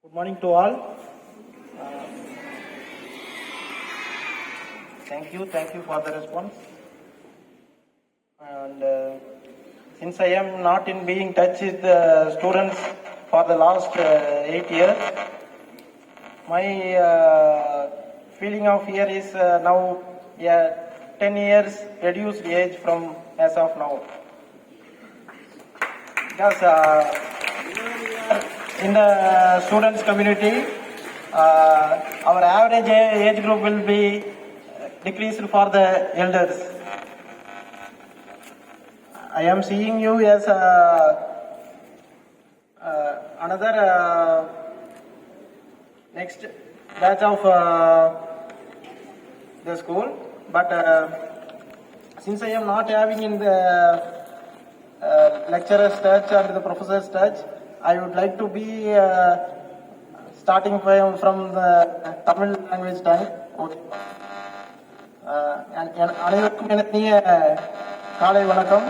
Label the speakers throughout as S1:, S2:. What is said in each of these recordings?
S1: Good morning to all. Thank you for the response. And since I am not in being touch with the students for the last 8 years, my feeling of here is now 10 years reduced age from as of now. Because in the students community, our average age group will be decreased for the elders. I am seeing you as another next batch of the school, but since I am not having in the lecturer's touch and the professor's touch, I would like to be starting from the Tamil language time. அனைவருக்கும் இனிய காலை வணக்கம்.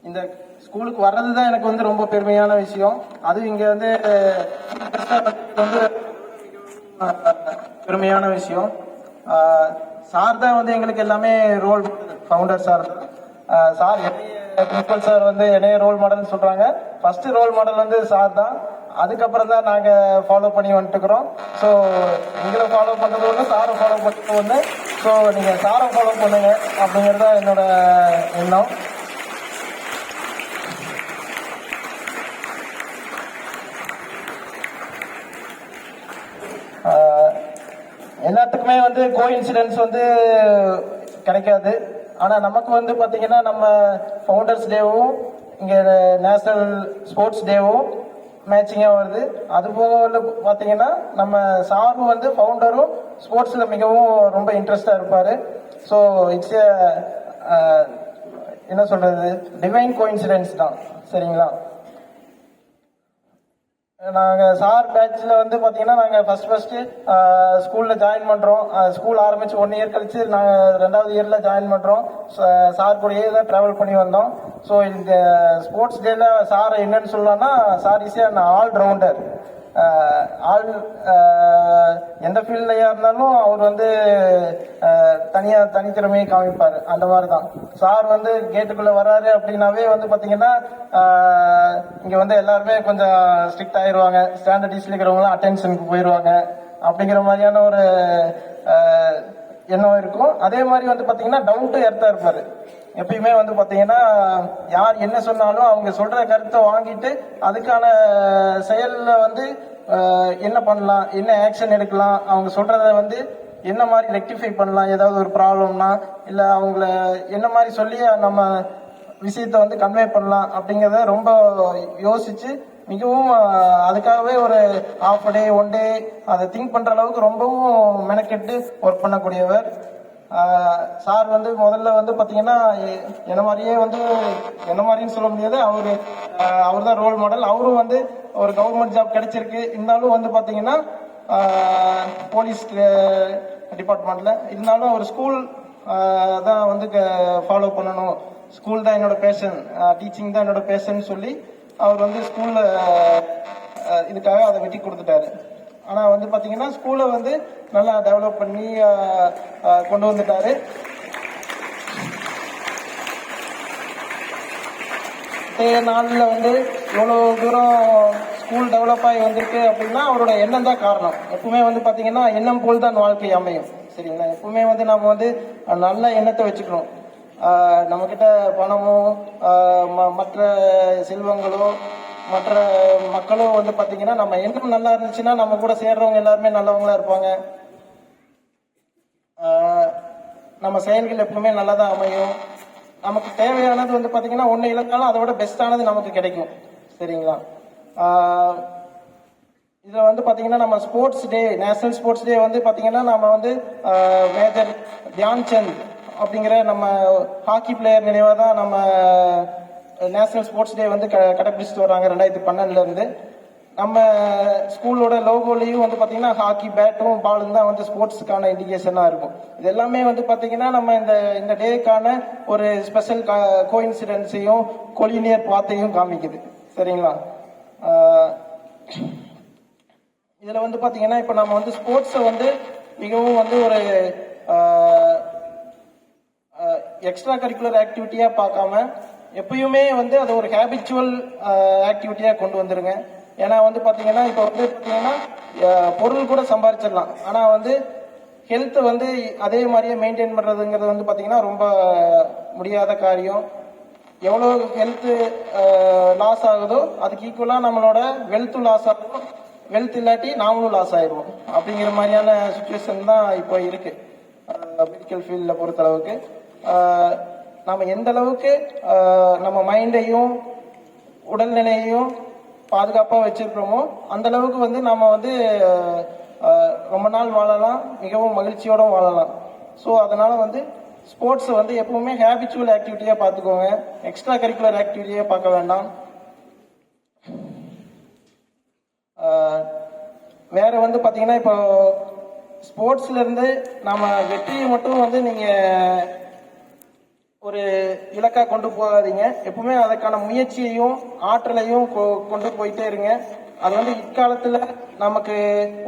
S1: இந்த ஸ்கூலுக்கு வர்றது தான் எனக்கு வந்து ரொம்ப பெருமையான விஷயம். அது இங்க வந்து பெருமையான விஷயம். சார் தான் வந்து எங்களுக்கு எல்லாமே role founder sir sir principal sir வந்து என்னைய ரோல் மாடல்னு சொல்றாங்க. ஃபர்ஸ்ட் ரோல் மாடல் வந்து சார் தான். அதுக்கப்புறம் தான் நாங்க ஃபாலோ பண்ணி வந்துட்டுக்கிறோம். ஸோ எங்களை ஃபாலோ பண்றது ஒன்று, சாரை ஃபாலோ பண்றது ஒன்று. ஸோ நீங்க சாரை ஃபாலோ பண்ணுங்க அப்படிங்கிறது தான் என்னோட எண்ணம். எல்லாத்துக்குமே வந்து கோஇன்சிடென்ஸ் வந்து கிடைக்காது. ஆனா நமக்கு வந்து பாத்தீங்கன்னா நம்ம ஃபவுண்டர்ஸ் டேவும் இங்க நேஷனல் ஸ்போர்ட்ஸ் டேவும் மேட்சிங்கா வருது. அது போக பாத்தீங்கன்னா நம்ம சாரும் வந்து ஃபவுண்டரும் ஸ்போர்ட்ஸ்ல மிகவும் ரொம்ப இன்ட்ரெஸ்டா இருப்பாரு. ஸோ இட்ஸ் என்ன சொல்றது, டிவைன் கோஇன்சிடென்ஸ் தான். சரிங்களா? நாங்கள் சார் பேட்சில் வந்து பார்த்தீங்கன்னா நாங்கள் ஃபர்ஸ்ட் ஸ்கூலில் ஜாயின் பண்ணுறோம். ஸ்கூல் ஆரம்பித்து 1 இயர் கழிச்சு நாங்கள் 2வது இயரில் ஜாயின் பண்ணுறோம். சார் கூடயே தான் ட்ராவல் பண்ணி வந்தோம். ஸோ இந்த ஸ்போர்ட்ஸ் டேல சார் என்னன்னு சொல்லலாம்னா, சார் இஸ் அன் ஆல்ரவுண்டர். எந்த ஃபீல்ட்லையா இருந்தாலும் அவர் வந்து தனித்திறமையை காமிப்பார். அந்த மாதிரி தான் சார் வந்து கேட்டுக்குள்ள வர்றாரு அப்படின்னாவே வந்து பாத்தீங்கன்னா இங்க வந்து எல்லாருமே கொஞ்சம் ஸ்ட்ரிக்ட் ஆயிடுவாங்க. ஸ்டாண்டர்டிஸ்ல இருக்கிறவங்க அட்டென்ஷனுக்கு போயிடுவாங்க அப்படிங்கிற மாதிரியான ஒரு எண்ணம் இருக்கும். அதே மாதிரி வந்து பாத்தீங்கன்னா டவுன் டு எர்த்தா இருப்பாரு. எப்பயுமே வந்து பாத்தீங்கன்னா யார் என்ன சொன்னாலும் அவங்க சொல்ற கருத்தை வாங்கிட்டு அதுக்கான செயல்ல வந்து என்ன பண்ணலாம், என்ன ஆக்ஷன் எடுக்கலாம், அவங்க சொல்றத வந்து என்ன மாதிரி ரெக்டிஃபை பண்ணலாம், ஏதாவது ஒரு ப்ராப்ளம்னா இல்ல அவங்கள என்ன மாதிரி சொல்லி நம்ம விஷயத்த வந்து கன்வே பண்ணலாம் அப்படிங்கிறத ரொம்ப யோசிச்சு மிகவும் அதுக்காகவே ஒரு ½ டே 1 டே அதை திங்க் பண்ற அளவுக்கு ரொம்பவும் மெனக்கெட்டு ஒர்க் பண்ணக்கூடியவர். சார் வந்து முதல்ல வந்து பாத்தீங்கன்னா என்ன மாதிரியே வந்து என்ன மாதிரின்னு சொல்ல முடியாது, அவர் தான் ரோல் மாடல். அவரும் வந்து ஒரு கவர்மெண்ட் ஜாப் கிடைச்சிருக்கு. இருந்தாலும் வந்து பாத்தீங்கன்னா போலீஸ் டிபார்ட்மெண்ட்ல இருந்தாலும் அவர் ஸ்கூல் தான் வந்து ஃபாலோ பண்ணணும். ஸ்கூல் தான் என்னோட பேஷன், டீச்சிங் தான் என்னோட பேஷன் சொல்லி அவர் வந்து ஸ்கூல்ல இதுக்காக அதை வெட்டி கொடுத்துட்டாரு. ஆனா வந்து பாத்தீங்கன்னா ஸ்கூலை வந்து நல்லா டெவலப் பண்ணி கொண்டு வந்துட்டாரு. நாளில் வந்து இவ்வளவு தூரம் ஸ்கூல் டெவலப் ஆகி வந்திருக்கு அப்படின்னா அவரோட எண்ணம் தான் காரணம். எப்பவுமே வந்து பாத்தீங்கன்னா எண்ணம் போல் தான் வாழ்க்கை அமையும். சரிங்களா? எப்பவுமே வந்து நம்ம வந்து நல்ல எண்ணத்தை வச்சுக்கணும். நம்ம கிட்ட பணமோ மற்ற செல்வங்களோ மற்ற மக்களும் வந்து பாத்தீங்கன்னா நம்ம எண்ணம் நல்லா இருந்துச்சுன்னா நம்ம கூட சேர்றவங்க எல்லாருமே நல்லவங்களா இருப்பாங்க. நம்ம செயல்கள் எப்பவுமே நல்லதான் அமையும். நமக்கு தேவையானது வந்து பாத்தீங்கன்னா ஒண்ணு இழந்தாலும் அதை விட பெஸ்டானது நமக்கு கிடைக்கும். சரிங்களா? இதுல வந்து பாத்தீங்கன்னா நம்ம sports day, national sports day வந்து பாத்தீங்கன்னா நம்ம வந்து மேஜர் தியான் சந்த் அப்படிங்கிற நம்ம ஹாக்கி பிளேயர் நினைவா தான் நம்ம நேஷனல் ஸ்போர்ட்ஸ் டே வந்து கடைபிடிச்சிட்டு வராங்க 2012 இருந்து. நம்ம ஸ்கூலோட லோகோலையும் வந்து பாத்தீங்கன்னா ஹாக்கி பேட்டும் பாலும் தான் வந்து ஸ்போர்ட்ஸுக்கான இண்டிகேஷனா இருக்கும். இது எல்லாமே வந்து பாத்தீங்கன்னா நம்ம இந்த டேக்கான ஒரு ஸ்பெஷல் கோஇன்சிடென்ஸையும் கொலினியர் பாத்தையும் காமிக்குது. சரிங்களா? இதில் வந்து பார்த்தீங்கன்னா இப்போ நம்ம வந்து ஸ்போர்ட்ஸை வந்து மிகவும் வந்து ஒரு எக்ஸ்ட்ரா கரிக்குலர் ஆக்டிவிட்டியாக பார்க்காம எப்பயுமே வந்து அது ஒரு ஹேபிச்சுவல் ஆக்டிவிட்டியாக கொண்டு வந்துருங்க. ஏன்னா வந்து பார்த்தீங்கன்னா இப்போ வந்து பார்த்தீங்கன்னா பொருள் கூட சம்பாதிச்சிடலாம், ஆனால் வந்து ஹெல்த்தை வந்து அதே மாதிரியே மெயின்டைன் பண்ணுறதுங்கிறது வந்து பார்த்தீங்கன்னா ரொம்ப முடியாத காரியம். எவ்வளோ ஹெல்த்து லாஸ் ஆகுதோ அதுக்கு ஈக்குவலாக நம்மளோட வெல்த்தும் லாஸ் ஆகும், வெல்த் இல்லாட்டி நாமளும் லாஸ் ஆயிடுவோம். அப்படிங்கிற மாதிரியான சுச்சுவேஷன் தான் இப்போ இருக்கு மெடிக்கல் ஃபீல்டில் பொறுத்தளவுக்கு. நம்ம எந்த அளவுக்கு நம்ம மைண்டையும் உடல்நிலையையும் பாதுகாப்பாக வச்சிருக்கிறோமோ அந்த அளவுக்கு வந்து நம்ம வந்து ரொம்ப நாள் வாழலாம், மிகவும் மகிழ்ச்சியோட வாழலாம். ஸோ அதனால வந்து ஸ்போர்ட்ஸை வந்து எப்பவுமே ஹேபிச்சுவல் ஆக்டிவிட்டியாக பார்த்துக்கோங்க, எக்ஸ்ட்ரா கரிக்குலர் ஆக்டிவிட்டியாக பார்க்க வேண்டாம். வேற வந்து பார்த்தீங்கன்னா இப்போ ஸ்போர்ட்ஸ்ல இருந்து நம்ம வெற்றியை மட்டும் வந்து நீங்க ஒரு இலக்கா கொண்டு போகாதீங்க. எப்பவுமே அதுக்கான முயற்சியையும் ஆற்றலையும் கொண்டு போயிட்டே இருங்க. அது வந்து இக்காலத்துல நமக்கு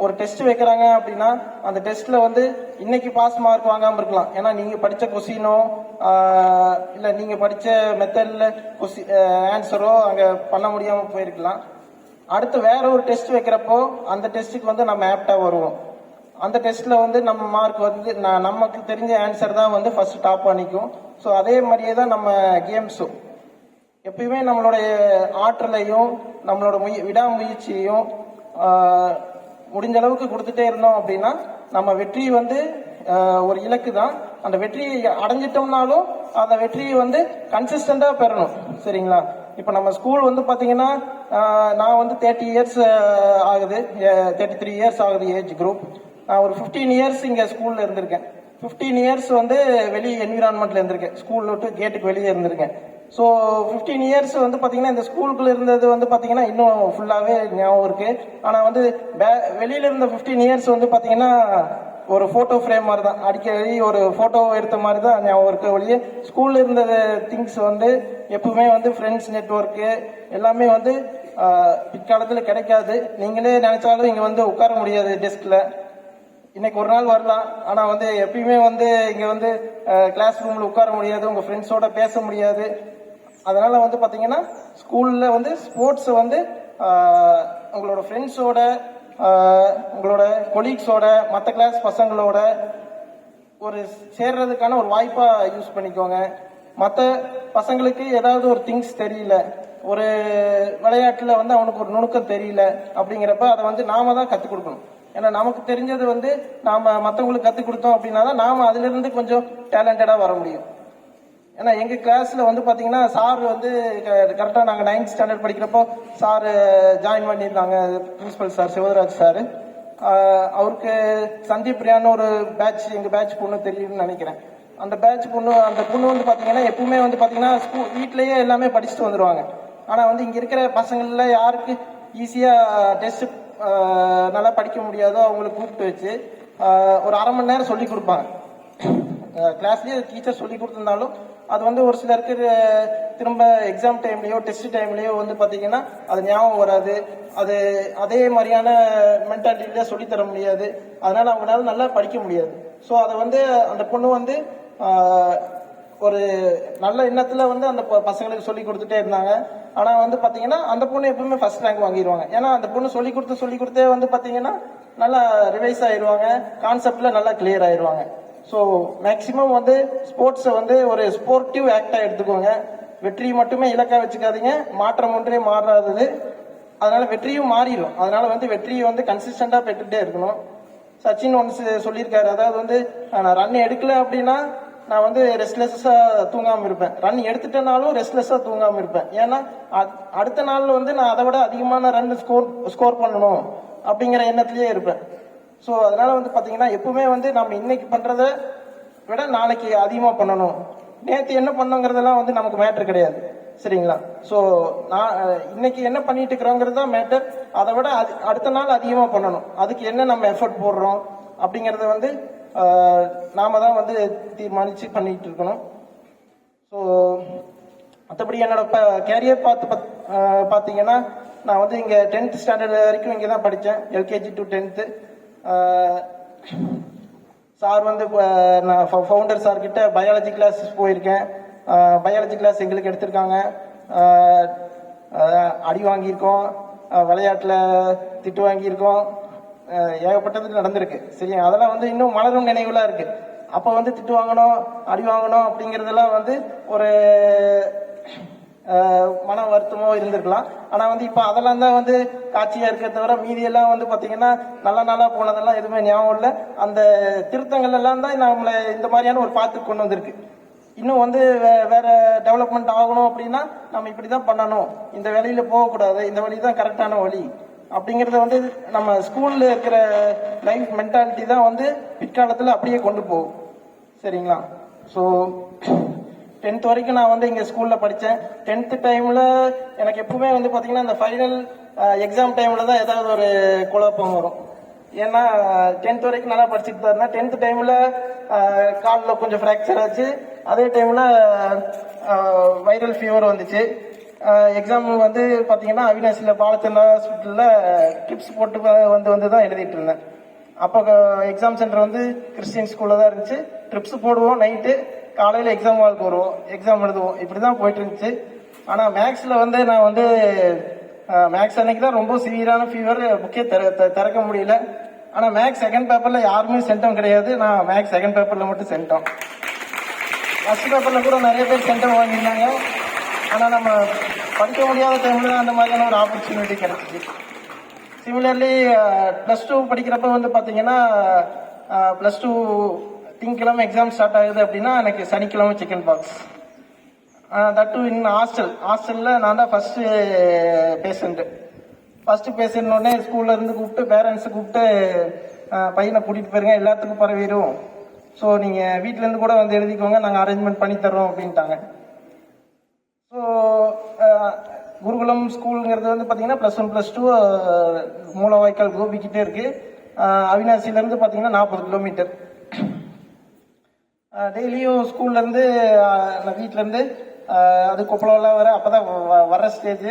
S1: ஒரு டெஸ்ட் வைக்கிறாங்க அப்படின்னா அந்த டெஸ்ட்ல வந்து இன்னைக்கு பாஸ் மார்க் வாங்காம இருக்கலாம், ஏன்னா நீங்க படிச்ச கொஸ்டினோ இல்ல நீங்க படிச்ச மெத்தட்ல ஆன்சரோ அங்க பண்ண முடியாம போயிருக்கலாம். அடுத்து வேற ஒரு டெஸ்ட் வைக்கிறப்போ அந்த டெஸ்ட்டுக்கு வந்து நம்ம ஆப்டா வருவோம். அந்த டெஸ்ட்ல வந்து நம்ம மார்க் வந்து நமக்கு தெரிஞ்ச ஆன்சர் தான் வந்து ஃபர்ஸ்ட் டாப் நிற்கும். ஸோ அதே மாதிரியே தான் நம்ம கேம்ஸும் எப்பயுமே நம்மளுடைய ஆற்றலையும் நம்மளோட விடாமுயற்சியையும் முடிஞ்ச அளவுக்கு கொடுத்துட்டே இருந்தோம் அப்படின்னா நம்ம வெற்றி வந்து ஒரு இலக்கு தான். அந்த வெற்றியை அடைஞ்சிட்டோம்னாலும் அந்த வெற்றியை வந்து கன்சிஸ்டண்டா பெறணும். சரிங்களா? இப்போ நம்ம ஸ்கூல் வந்து பார்த்தீங்கன்னா நான் வந்து 30 இயர்ஸ் ஆகுது, 33 இயர்ஸ் ஆகுது ஏஜ் குரூப். நான் ஒரு 15 இயர்ஸ் இங்கே ஸ்கூலில் இருந்திருக்கேன். 15 இயர்ஸ் வந்து வெளி என்விரான்மெண்ட்ல இருந்திருக்கேன், ஸ்கூல் விட்டு கேட்டுக்கு வெளியே இருந்திருக்கேன். ஸோ 15 இயர்ஸ் வந்து பார்த்தீங்கன்னா இந்த ஸ்கூலுக்குள்ள இருந்தது வந்து பார்த்தீங்கன்னா இன்னும் ஃபுல்லாகவே ஞாபகம் இருக்கு. ஆனால் வந்து வெளியில இருந்த 15 இயர்ஸ் வந்து பார்த்தீங்கன்னா ஒரு ஃபோட்டோ ஃப்ரேம் மாதிரி தான், அடிக்கடி ஒரு ஃபோட்டோ எடுத்த மாதிரி தான் ஞாபகம் இருக்க ஒழிய ஸ்கூல்ல இருந்த திங்ஸ் வந்து எப்பவுமே வந்து ஃப்ரெண்ட்ஸ் நெட்ஒர்க்கு எல்லாமே வந்து பிற்காலத்தில் கிடைக்காது. நீங்களே நினைச்சாலும் இங்கே வந்து உட்கார முடியாது டெஸ்க்ல. இன்னைக்கு ஒரு நாள் வரலாம், ஆனால் வந்து எப்பயுமே வந்து இங்கே வந்து கிளாஸ் ரூமில் உட்கார முடியாது, உங்கள் ஃப்ரெண்ட்ஸோட பேச முடியாது. அதனால வந்து பார்த்தீங்கன்னா ஸ்கூலில் வந்து ஸ்போர்ட்ஸை வந்து உங்களோட ஃப்ரெண்ட்ஸோட உங்களோட கொலீக்ஸோட மற்ற கிளாஸ் பசங்களோட ஒரு சேர்றதுக்கான ஒரு வாய்ப்பாக யூஸ் பண்ணிக்கோங்க. மற்ற பசங்களுக்கு ஏதாவது ஒரு திங்ஸ் தெரியல, ஒரு விளையாட்டில் வந்து அவனுக்கு ஒரு நுணுக்கம் தெரியல அப்படிங்கிறப்ப அதை வந்து நாம தான் கற்றுக் கொடுக்கணும். ஏன்னா நமக்கு தெரிஞ்சது வந்து நாம மற்றவங்களுக்கு கற்றுக் கொடுத்தோம் அப்படின்னா தான் நாம அதுல இருந்து கொஞ்சம் டேலண்டடா வர முடியும். ஏன்னா எங்க கிளாஸ்ல வந்து பாத்தீங்கன்னா சார் வந்து கரெக்டா நாங்க 9th ஸ்டாண்டர்ட் படிக்கிறப்போ சார் ஜாயின் பண்ணியிருந்தாங்க, பிரின்சிபல் சார் சிவராஜ் சார். அவருக்கு சந்தீப் பிரியான்னு ஒரு பேட்ச், எங்க பேட்ச் பொண்ணு தெரியும்னு நினைக்கிறேன். அந்த பொண்ணு வந்து பாத்தீங்கன்னா எப்பவுமே வந்து பாத்தீங்கன்னா வீட்லயே எல்லாமே படிச்சுட்டு வந்துருவாங்க. ஆனா வந்து இங்க இருக்கிற பசங்கள்ல யாருக்கு ஈஸியா டெஸ்ட் நல்லா படிக்க முடியாதோ அவங்களுக்கு கூப்பிட்டு வச்சு ஒரு அரை மணி நேரம் சொல்லி கொடுப்பாங்க. கிளாஸ்லயே டீச்சர் சொல்லி கொடுத்திருந்தாலும் அது வந்து ஒரு சிலருக்கு திரும்ப எக்ஸாம் டைம்லயோ டெஸ்ட் டைம்லயோ வந்து பாத்தீங்கன்னா அது ஞாபகம் வராது, அது அதே மாதிரியான மென்டாலிட்டியில சொல்லி தர முடியாது, அதனால அவங்களால நல்லா படிக்க முடியாது. ஸோ அதை வந்து அந்த பொண்ணு வந்து ஒரு நல்ல எண்ணத்துல வந்து அந்த பசங்களுக்கு சொல்லி கொடுத்துட்டே இருந்தாங்க. ஆனா வந்து பாத்தீங்கன்னா அந்த பொண்ணு எப்பவுமே ஃபர்ஸ்ட் ரேங்க் வாங்கிடுவாங்க. ஏன்னா அந்த பொண்ணு சொல்லி கொடுத்தே வந்து பாத்தீங்கன்னா நல்லா ரிவைஸ் ஆயிடுவாங்க, கான்செப்ட்ல நல்லா கிளியர் ஆயிடுவாங்க. ஸோ மேக்சிமம் வந்து ஸ்போர்ட்ஸை வந்து ஒரு ஸ்போர்ட்டிவ் ஆக்டா எடுத்துக்கோங்க. வெற்றி மட்டுமே இலக்கா வச்சுக்காதீங்க, மாற்றம் ஒன்றே மாறாதது. அதனால வெற்றியும் மாறிடும். அதனால வந்து வெற்றியை வந்து கன்சிஸ்டண்டா பெற்றுட்டே இருக்கணும். சச்சின் ஒன்று சொல்லியிருக்காரு, அதாவது வந்து நான் ரன் எடுக்கல அப்படின்னா நான் வந்து ரெஸ்ட்லெஸ்ஸா தூங்காம இருப்பேன், ரன் எடுத்துட்டனாலும் ரெஸ்ட்லெஸ்ஸா தூங்காம இருப்பேன். ஏன்னா அடுத்த நாள்ல வந்து நான் அதை விட அதிகமான ரன் ஸ்கோர் பண்ணணும் அப்படிங்கிற எண்ணத்திலேயே இருப்பேன். ஸோ அதனால வந்து பாத்தீங்கன்னா எப்பவுமே வந்து நம்ம இன்னைக்கு பண்றத விட நாளைக்கு அதிகமா பண்ணணும். நேற்று என்ன பண்ணோங்கிறதெல்லாம் வந்து நமக்கு மேட்டர் கிடையாது. சரிங்களா? ஸோ நான் இன்னைக்கு என்ன பண்ணிட்டு இருக்கிறோங்கிறது தான் மேட்டர். அதை விட அடுத்த நாள் அதிகமா பண்ணணும். அதுக்கு என்ன நம்ம எஃபர்ட் போடுறோம் அப்படிங்கறத வந்து நாம தான் வந்து தீர்மானிச்சு பண்ணிட்டு இருக்கணும். ஸோ மற்றபடி என்னோட கேரியர் பார்த்தீங்கன்னா நான் வந்து இங்கே 10th ஸ்டாண்டர்ட் வரைக்கும் இங்கே தான் படித்தேன், எல்கேஜி டு 10th. சார் வந்து நான் ஃபவுண்டர் சார் கிட்ட பயாலஜி கிளாஸ் போயிருக்கேன். பயாலஜி கிளாஸ் எங்களுக்கு எடுத்திருக்காங்க, அடி வாங்கியிருக்கோம், விளையாட்டில் திட்டு வாங்கியிருக்கோம், ஏகப்பட்டது நடந்திருக்கு. சரி, அதெல்லாம் வந்து இன்னும் மலரும் நினைவுலாம் இருக்கு. அப்போ வந்து திட்டு வாங்கணும், அடி வாங்கணும் அப்படிங்கிறதெல்லாம் வந்து ஒரு மன வருத்தமோ இருந்திருக்கலாம். ஆனால் வந்து இப்போ அதெல்லாம் தான் வந்து காட்சியாக இருக்க தவிர மீதியெல்லாம் வந்து பார்த்தீங்கன்னா நல்லா போனதெல்லாம் எதுவுமே ஞாபகம் இல்லை. அந்த திருத்தங்கள் எல்லாம் தான் நம்மளை இந்த மாதிரியான ஒரு பாத்துக்கு கொண்டு வந்திருக்கு. இன்னும் வந்து வேற டெவலப்மெண்ட் ஆகணும் அப்படின்னா நம்ம இப்படி தான் பண்ணணும், இந்த வழியில போகக்கூடாது, இந்த வழி தான் கரெக்டான வழி அப்படிங்கிறத வந்து நம்ம ஸ்கூல்ல இருக்கிற லைஃப் மென்டாலிட்டி தான் வந்து பிற்காலத்தில் அப்படியே கொண்டு போகும். சரிங்களா? ஸோ 10th வரைக்கும் நான் வந்து இங்கே ஸ்கூலில் படித்தேன். 10th டைமில் எனக்கு எப்பவுமே வந்து பார்த்தீங்கன்னா இந்த ஃபைனல் எக்ஸாம் டைமில் தான் ஏதாவது ஒரு குழப்பம் வரும். ஏன்னா 10th வரைக்கும் நல்லா படிச்சுட்டு தான் இருந்தேன். 10th டைமில் காலில் கொஞ்சம் ஃப்ராக்சர் ஆச்சு. அதே டைமில் வைரல் ஃபீவர் வந்துச்சு. எக்ஸாம் வந்து பார்த்தீங்கன்னா அவினாசியில் பாலச்சந்திரா ஹாஸ்பிட்டலில் டிப்ஸ் போட்டு வந்து தான் எழுதிட்டு இருந்தேன். அப்போ எக்ஸாம் சென்டர் வந்து கிறிஸ்டியன் ஸ்கூலில் தான் இருந்துச்சு. ட்ரிப்ஸ் போடுவோம், நைட்டு காலையில் எக்ஸாம் ஹாலுக்கு வருவோம், எக்ஸாம் எழுதுவோம், இப்படி தான் போயிட்டு இருந்துச்சு. ஆனால் மேக்ஸில் வந்து நான் வந்து மேக்ஸ் அன்னைக்கு தான் ரொம்ப சிவியரான ஃபீவர், புக்கே திறக்க முடியல. ஆனால் மேக்ஸ் செகண்ட் பேப்பரில் யாருமே சென்டம் கிடையாது, நான் மேக்ஸ் செகண்ட் பேப்பரில் மட்டும் சென்டம். ஃபர்ஸ்ட் பேப்பரில் கூட நிறைய பேர் சென்டம் வாங்கியிருந்தாங்க. ஆனால் நம்ம படிக்க முடியாத டைமில் தான் அந்த மாதிரியான ஒரு ஆப்பர்ச்சுனிட்டி கிடைச்சிச்சு. சிமிலர்லி +2 படிக்கிறப்ப வந்து பார்த்தீங்கன்னா +2 திங்கக்கிழமை எக்ஸாம் ஸ்டார்ட் ஆகுது அப்படின்னா எனக்கு சனிக்கிழமை சிக்கன் பாக்ஸ். தட்டு இன் ஹாஸ்டலில் நான் தான் ஃபர்ஸ்ட் பேஷண்ட்னோடனே ஸ்கூல்ல இருந்து கூப்பிட்டு பேரண்ட்ஸை கூப்பிட்டு பையனை கூட்டிகிட்டு போயிருங்க, எல்லாத்துக்கும் பரவிடும், ஸோ நீங்கள் வீட்டிலேருந்து கூட வந்து எழுதிக்கோங்க, நாங்கள் அரேஞ்ச்மெண்ட் பண்ணி தர்றோம் அப்படின்ட்டாங்க. ஸோ குருகுலம் ஸ்கூலுங்கிறது வந்து பார்த்தீங்கன்னா +1 +2 மூலவாய்க்கால் கோபிக்கிட்டே இருக்கு. அவினாசிலேருந்து பார்த்தீங்கன்னா 40 கிலோமீட்டர். டெய்லியும் ஸ்கூல்லேருந்து நான் வீட்டிலேருந்து அது கொப்பளம்லாம் வர அப்போ தான் வர்ற ஸ்டேஜ்.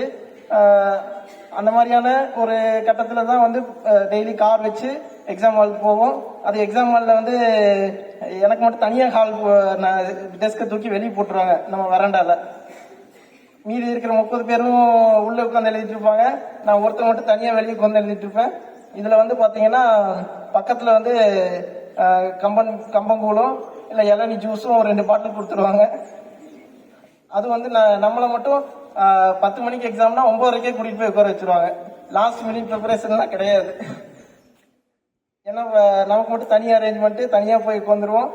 S1: அந்த மாதிரியான ஒரு கட்டத்தில் தான் வந்து டெய்லி கார் வச்சு எக்ஸாம் ஹாலுக்கு போவோம். அது எக்ஸாம் ஹாலில் வந்து எனக்கு மட்டும் தனியாக டெஸ்க்கை தூக்கி வெளியே போட்டுருவாங்க நம்ம வராண்டால. மீதி இருக்கிற 30 பேரும் உள்ளே உட்காந்து எழுதிட்டு இருப்பாங்க, நான் ஒருத்தர் மட்டும் தனியாக வெளியே உட்காந்து எழுதிட்டு இருப்பேன். இதில் வந்து பார்த்தீங்கன்னா பக்கத்தில் வந்து கம்பங்கூழும் இல்லை இளநீ ஜூஸும் 2 பாட்டில் கொடுத்துருவாங்க. அது வந்து நம்மளை மட்டும் 10 மணிக்கு எக்ஸாம்னா 9:30 கூட்டிகிட்டு போய் உட்கார வச்சிருவாங்க. லாஸ்ட் மினிட் ப்ரிப்பரேஷன்லாம் கிடையாது. ஏன்னா நமக்கு மட்டும் தனியாக அரேஞ்ச்மெண்ட்டு, தனியாக போய் உட்காந்துருவோம்.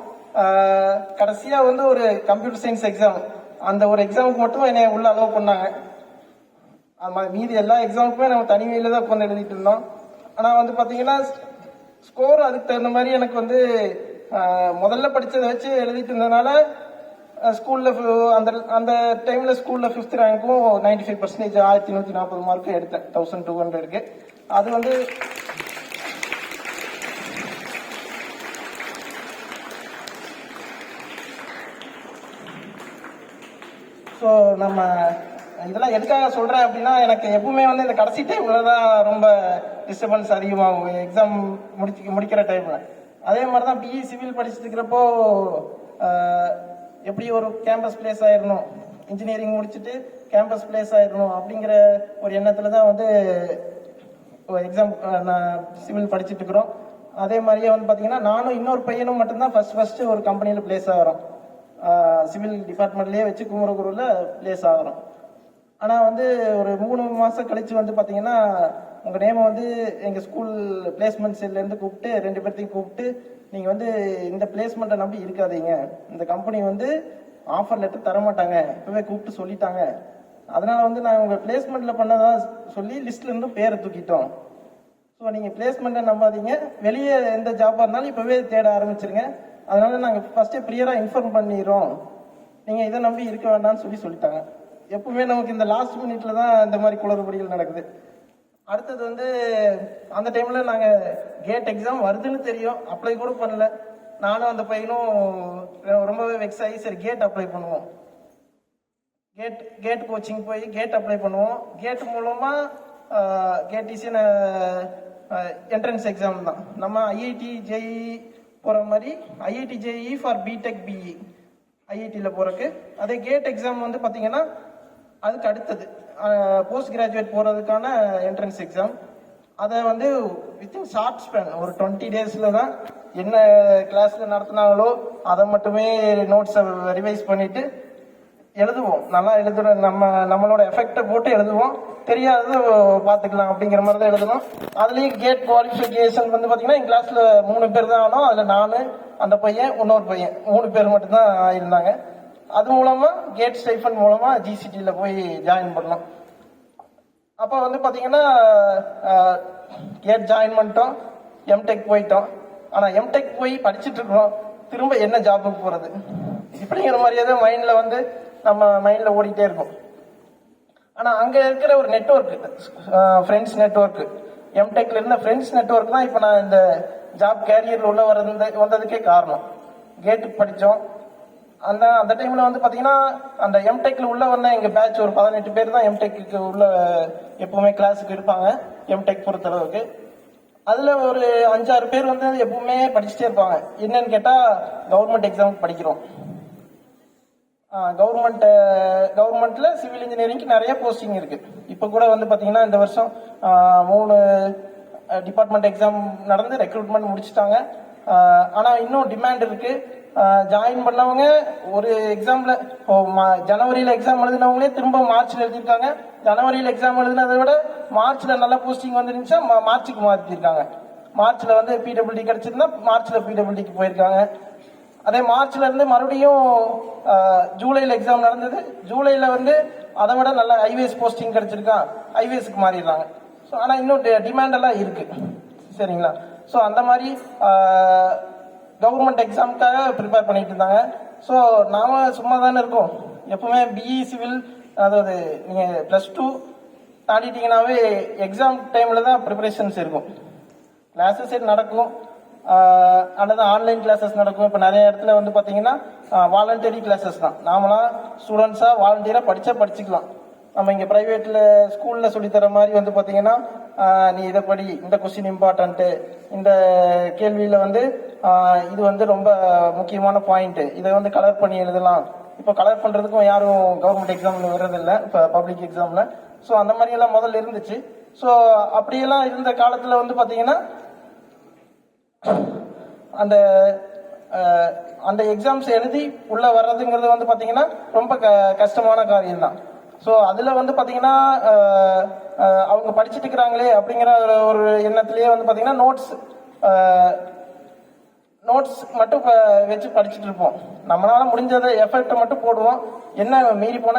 S1: கடைசியாக வந்து ஒரு கம்ப்யூட்டர் சயின்ஸ் எக்ஸாம், அந்த ஒரு எக்ஸாமுக்கு மட்டும் என்னை உள்ள அலோவ் பண்ணாங்க. மீதி எல்லா எக்ஸாமுக்குமே நம்ம தனிமையில தான் உட்காந்து எழுதிட்டு இருந்தோம். ஆனால் வந்து பார்த்தீங்கன்னா ஸ்கோர் அதுக்கு தகுந்த மாதிரி எனக்கு வந்து முதல்ல படித்ததை வச்சு எழுதிட்டு இருந்ததுனால ஸ்கூலில் அந்த டைமில் ஸ்கூலில் 5th ரேங்க்கும் 95% 1140 மார்க்கும் எடுத்தேன் 1200க்கு. அது வந்து ஸோ நம்ம இதெல்லாம் எதுக்காக சொல்கிறேன் அப்படின்னா, எனக்கு எப்பவுமே வந்து இந்த கடைசி டைமில் தான் ரொம்ப டிஸ்டர்பன்ஸ் அதிகமாகும் எக்ஸாம் முடிக்கிற டைமில். அதே மாதிரி தான் பிஇ சிவில் படிச்சுட்டு இருக்கிறப்போ எப்படி ஒரு கேம்பஸ் பிளேஸ் ஆயிடணும், இன்ஜினியரிங் முடிச்சுட்டு கேம்பஸ் பிளேஸ் ஆயிடணும் அப்படிங்கிற ஒரு எண்ணத்தில் தான் வந்து எக்ஸாம் நான் சிவில் படிச்சுட்டு இருக்கிறோம். அதே மாதிரியே வந்து பார்த்தீங்கன்னா நானும் இன்னொரு பையனும் மட்டும்தான் ஃபர்ஸ்ட் ஒரு கம்பெனியில் பிளேஸ் ஆகிறோம். சிவில் டிபார்ட்மெண்ட்லேயே வச்சு குமரகுருவில் பிளேஸ் ஆகிறோம். ஆனால் வந்து ஒரு 3 மாதம் கழிச்சு வந்து பார்த்தீங்கன்னா உங்கள் நேமை வந்து எங்கள் ஸ்கூல் பிளேஸ்மெண்ட் செல்லேருந்து கூப்பிட்டு 2 பேர்த்தையும் கூப்பிட்டு நீங்கள் வந்து இந்த பிளேஸ்மெண்ட்டை நம்பி இருக்காதீங்க, இந்த கம்பெனி வந்து ஆஃபர் லெட்டர் தரமாட்டாங்க, இப்போவே கூப்பிட்டு சொல்லிட்டாங்க, அதனால் வந்து நான் உங்கள் பிளேஸ்மெண்ட்டில் பண்ணதா சொல்லி லிஸ்ட்லேருந்து பேரை தூக்கிட்டோம். ஸோ நீங்கள் பிளேஸ்மெண்ட்டை நம்பாதீங்க, வெளியே எந்த ஜாப்பாக இருந்தாலும் இப்போவே தேட ஆரம்பிச்சிருங்க, அதனால நாங்கள் ஃபர்ஸ்டே ப்ரியராக இன்ஃபார்ம் பண்ணிடுறோம், நீங்கள் இதை நம்பி இருக்க வேண்டாம்னு சொல்லிட்டாங்க. எப்பவுமே நமக்கு இந்த லாஸ்ட் மினிட்ல தான் இந்த மாதிரி குளறுபடிகள் நடக்குது. அடுத்தது வந்து அந்த டைம்ல நாங்கள் கேட் எக்ஸாம் வருதுன்னு தெரியும், அப்ளை கூட பண்ணல. நானும் அந்த பையனும் ரொம்பவே வெக்ஸ் ஆகி சரி கேட் அப்ளை பண்ணுவோம், கேட் கோச்சிங் போய் கேட் அப்ளை பண்ணுவோம். கேட் மூலமா கேடிசின்னு என்ட்ரன்ஸ் எக்ஸாம் தான். நம்ம ஐஐடி ஜேஇ போகிற மாதிரி IIT JEE for BTech BE ஐஐடியில் போகிறக்கு. அதே கேட் எக்ஸாம் வந்து பார்த்தீங்கன்னா அதுக்கு அடுத்தது போஸ்ட் கிராஜுவேட் போகிறதுக்கான என்ட்ரன்ஸ் எக்ஸாம். அதை வந்து வித்தின் ஷார்ட் ஸ்பேன் ஒரு 20 டேஸில் தான் என்ன கிளாஸில் நடத்தினாங்களோ அதை மட்டுமே நோட்ஸை ரிவைஸ் பண்ணிட்டு எழுதுவோம். நல்லா எழுதுறோம், நம்மளோட எஃபெக்டை போட்டு எழுதுவோம், தெரியாதது பார்த்துக்கலாம் அப்படிங்கிற மாதிரி தான் எழுதணும். அதுலேயும் கேட் குவாலிஃபிகேஷன் வந்து பார்த்தீங்கன்னா என் கிளாஸில் 3 பேர் தான் ஆனோம். அதில் நான், அந்த பையன், இன்னொரு பையன், 3 பேர் மட்டும்தான் இருந்தாங்க. அது மூலமாக கேட் ஸ்டைஃபன் மூலமாக ஜிசிடியில் போய் ஜாயின் பண்ணோம். அப்போ வந்து பார்த்தீங்கன்னா கேட் ஜாயின் பண்ணிட்டோம், எம்டெக் போயிட்டோம். ஆனால் எம்டெக் போய் படிச்சுட்டு இருக்கிறோம், திரும்ப என்ன ஜாபுக்கு போகிறது இப்படிங்கிற மாதிரியே தான் மைண்டில் வந்து நம்ம மைண்டில் ஓடிட்டே இருக்கும். ஆனால் அங்கே இருக்கிற ஒரு நெட்ஒர்க்கு, ஃப்ரெண்ட்ஸ் நெட்ஒர்க்கு, எம்டெக்ல இருந்த ஃப்ரெண்ட்ஸ் நெட்ஒர்க் தான் இப்போ நான் இந்த ஜாப் கேரியரில் உள்ள வந்ததுக்கே காரணம். கேட்டுக்கு படித்தோம். அந்த டைமில் வந்து பார்த்தீங்கன்னா அந்த எம்டெக்ல உள்ள வந்த எங்கள் பேட்ச் ஒரு 18 பேர் தான் எம்டெக்கு உள்ள எப்பவுமே கிளாஸுக்கு இருப்பாங்க. எம்டெக் பொறுத்தளவுக்கு அதில் ஒரு 5-6 பேர் வந்து எப்பவுமே படிச்சுட்டே இருப்பாங்க. என்னன்னு கேட்டால் கவர்மெண்ட் எக்ஸாம் படிக்கிறோம். கவர்மெண்ட்ல சிவில் இன்ஜினியரிங்க்கு நிறைய போஸ்டிங் இருக்கு. இப்போ கூட வந்து பார்த்தீங்கன்னா இந்த வருஷம் 3 டிபார்ட்மெண்ட் எக்ஸாம் நடந்து ரெக்ரூட்மெண்ட் முடிச்சுட்டாங்க. ஆனால் இன்னும் டிமாண்ட் இருக்கு. ஜாயின் பண்ணவங்க ஒரு எக்ஸாம்ல ஜனவரியில எக்ஸாம் எழுதினவங்களே திரும்ப மார்ச்ல எழுதியிருக்காங்க. ஜனவரியில எக்ஸாம் எழுதினதை விட மார்ச்ல நல்ல போஸ்டிங் வந்துருந்துச்சா மார்ச்சுக்கு மாற்றிருக்காங்க. மார்ச்ல வந்து பிடபிள்யூடி கிடைச்சிருந்தா மார்ச்ல பிடபிள்யூடிக்கு போயிருக்காங்க. அதே மார்ச்ல இருந்து மறுபடியும் ஜூலைல எக்ஸாம் நடந்தது. ஜூலைல வந்து அதை விட நல்ல ஐவிஎஸ் போஸ்டிங் கிடைச்சிருக்கா, ஐவிஎஸ்க்கு மாறிடுறாங்க. ஸோ ஆனால் இன்னும் டிமாண்ட் எல்லாம் இருக்கு. சரிங்களா? ஸோ அந்த மாதிரி கவர்மெண்ட் எக்ஸாமுக்காக ப்ரிப்பேர் பண்ணிட்டு இருந்தாங்க. ஸோ நாம சும்மா தானே இருக்கோம். எப்பவுமே பிஇ சிவில், அதாவது நீங்கள் +2 தாண்டிட்டீங்கன்னாவே எக்ஸாம் டைமில் தான் ப்ரிப்பரேஷன்ஸ் இருக்கும். கிளாஸஸ் நடக்கும், அல்லது ஆன்லைன் கிளாஸஸ் நடக்கும். இப்போ நிறைய இடத்துல வந்து பார்த்தீங்கன்னா வாலண்டரி கிளாஸஸ் தான். நாமளாம் ஸ்டூடெண்ட்ஸாக வாலண்டியராக படிச்சுக்கலாம். நம்ம இங்கே ப்ரைவேட்டில் ஸ்கூலில் சொல்லித்தர மாதிரி வந்து பார்த்தீங்கன்னா நீ இதை படி, இந்த கொஸ்டின் இம்பார்ட்டன்ட்டு, இந்த கேள்வியில் வந்து இது வந்து ரொம்ப முக்கியமான பாயிண்ட்டு, இதை வந்து கலர் பண்ணி எழுதலாம். இப்போ கலர் பண்ணுறதுக்கும் யாரும் கவர்மெண்ட் எக்ஸாமில் வர்றதில்லை, இப்போ பப்ளிக் எக்ஸாமில். ஸோ அந்த மாதிரியெல்லாம் முதல்ல இருந்துச்சு. ஸோ அப்படியெல்லாம் இருந்த காலத்தில் வந்து பார்த்தீங்கன்னா அந்த எக்ஸாம்ஸ் எழுதி உள்ள வர்றதுங்கிறது வந்து பார்த்தீங்கன்னா ரொம்ப கஷ்டமான காரியம் தான். ஸோ அதில் வந்து பார்த்தீங்கன்னா அவங்க படிச்சுட்டு இருக்கிறாங்களே அப்படிங்கிற ஒரு எண்ணத்திலேயே வந்து பார்த்தீங்கன்னா நோட்ஸ் மட்டும் வச்சு படிச்சுட்டு இருப்போம். நம்மளால முடிஞ்சதை எஃபெக்டை மட்டும் போடுவோம். என்ன மீறி போனால்